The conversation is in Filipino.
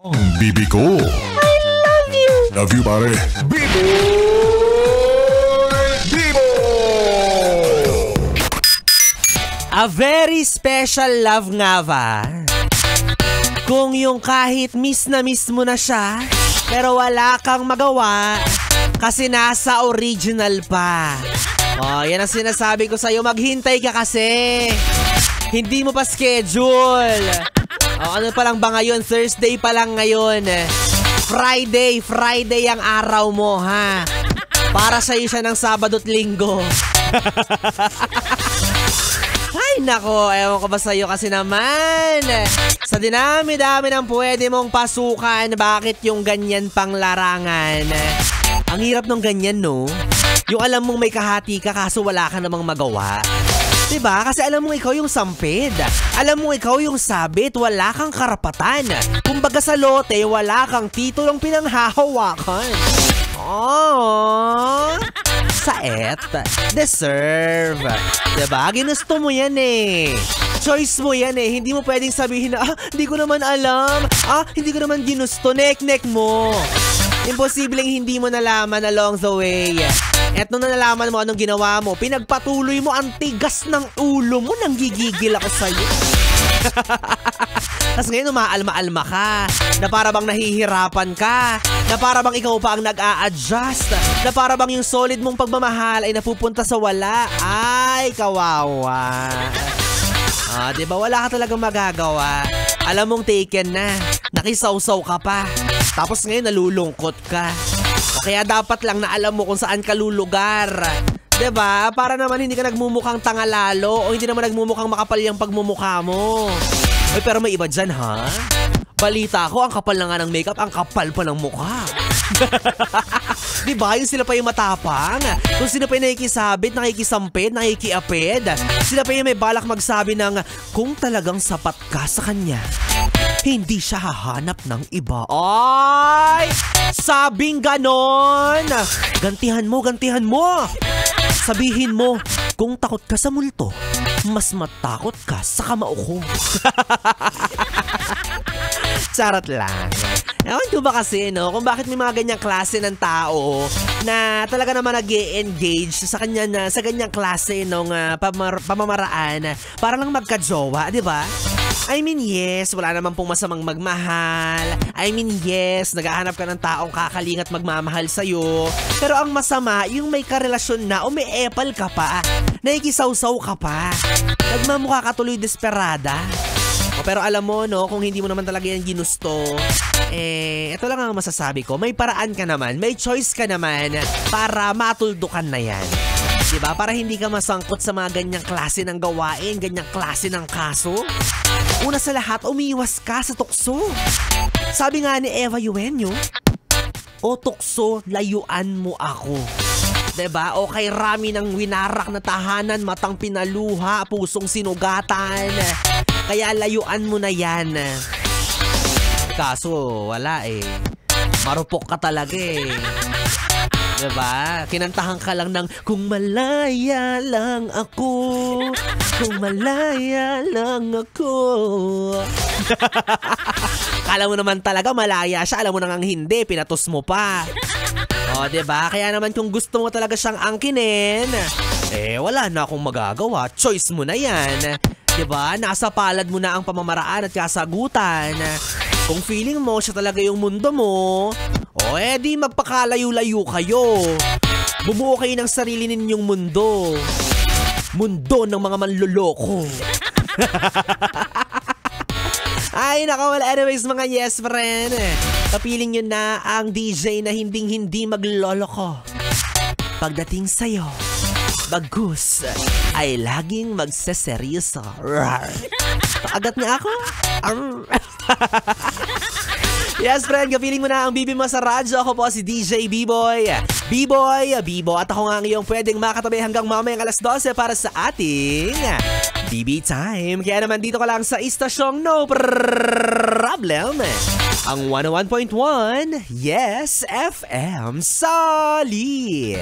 Ang bibi ko. I love you. Love you, pare. Bibo! Bibo! A very special love nga ba? Kung yung kahit miss mo na siya, pero wala kang magawa kasi nasa original pa. Oh, yan ang sinasabi ko sa'yo. Maghintay ka kasi. Hindi mo pa schedule. Oh, ano pa lang ba ngayon? Thursday pa lang ngayon. Friday ang araw mo, ha? Para sa'yo siya ng Sabado't Linggo. Ay, nako, ewan ko ba sa'yo kasi naman. Sa dinami-dami ng pwede mong pasukan, bakit yung ganyan pang larangan? Ang hirap nung ganyan, no? Yung alam mong may kahati ka kaso wala ka namang magawa. Diba? Kasi alam mong ikaw yung sampid. Alam mong ikaw yung sabit, wala kang karapatan. Kumbaga sa lote, wala kang titulong pinanghahawakan. Oh, saet, deserve. Diba? Ginusto mo yan eh. Choice mo yan eh. Hindi mo pwedeng sabihin na, hindi ko naman alam. Hindi ko naman ginusto. Nek-nek mo. Imposibleng hindi mo nalaman along the way. At nung nalaman mo anong ginawa mo, pinagpatuloy mo, ang tigas ng ulo mo, nanggigigil ako sa'yo. Tapos ngayon umaalma-alma ka, na para bang nahihirapan ka, na para bang ikaw pa ang nag-a-adjust, na para bang yung solid mong pagmamahal ay napupunta sa wala. Ay, kawawa. Diba wala ka talagang magagawa. Alam mong taken na, nakisawsaw ka pa, tapos ngayon nalulungkot ka. O kaya dapat lang na alam mo kung saan ka lulugar. Diba? Para naman hindi ka nagmumukhang tanga lalo o hindi naman nagmumukhang makapal yung pagmumukha mo. Ay, pero may iba dyan, ha? Balita ko, ang kapal na nga ng makeup, ang kapal pa ng mukha. Diba? Yung sila pa yung matapang. Kung sila pa yung nakikisabit, nakikisampid, nakikiapid. Sila pa yung may balak magsabi ng kung talagang sapat ka sa kanya, hindi siya hahanap ng iba. Ay! Sabing ganon! Gantihan mo, gantihan mo! Sabihin mo, kung takot ka sa multo, mas matakot ka sa kamao ko. Charot lang. Ewan ko ba kasi, no? Kung bakit may mga ganyang klase ng tao na talaga naman nag-e-engage sa ganyang klase ng pamamaraan para lang magka-jowa, di ba? I mean, yes, wala naman pong masamang magmahal. I mean, yes, naghahanap ka ng taong kakalingat magmamahal sa'yo. Pero ang masama, yung may karelasyon na o may epal ka pa, nakikisawsaw ka pa, nagmamukha ka tuloy desperada. Pero alam mo, no, kung hindi mo naman talaga yan ginusto, ito lang ang masasabi ko, may paraan ka naman, may choice ka naman para matuldukan na yan. Diba? Para hindi ka masangkot sa mga ganyang klase ng gawain, ganyang klase ng kaso. Una sa lahat, umiwas ka sa tukso. Sabi nga ni Eva Eugenio, o tukso, layuan mo ako. Diba? O kay Rami ng winarak na tahanan, matang pinaluha, pusong sinugatan. Kaya layuan mo na yan. Kaso, wala eh. Marupok ka talaga eh. Diba? Kinantahan ka lang ng kung malaya lang ako, kung malaya lang ako. Kala mo naman talaga malaya siya, alam mo nang hindi, pinatos mo pa. O, diba? Kaya naman kung gusto mo talaga siyang angkinin, wala na akong magagawa. Choice mo na yan. Diba? Nasa palad mo na ang pamamaraan at kasagutan. Kung feeling mo siya talaga yung mundo mo, di magpakalayo-layo kayo. Bumuo kayo ng sarili ninyong mundo. Mundo ng mga manloloko. Ay, nako, well, anyways mga yes friend, kapiling nyo na ang DJ na hinding-hindi magloloko. Pagdating sa'yo, bagus ay laging magseseryoso. Agat niya ako? Yes friend, kapiling mo na ang bibi mo sa radyo. Ako po si DJ B-Boy. Bibo. At ako nga ngayong pwedeng makatabi hanggang mamayang alas 12 para sa ating BB Time. Kaya naman dito ka lang sa istasyong no problem. Ang 101.1 Yes FM Solid.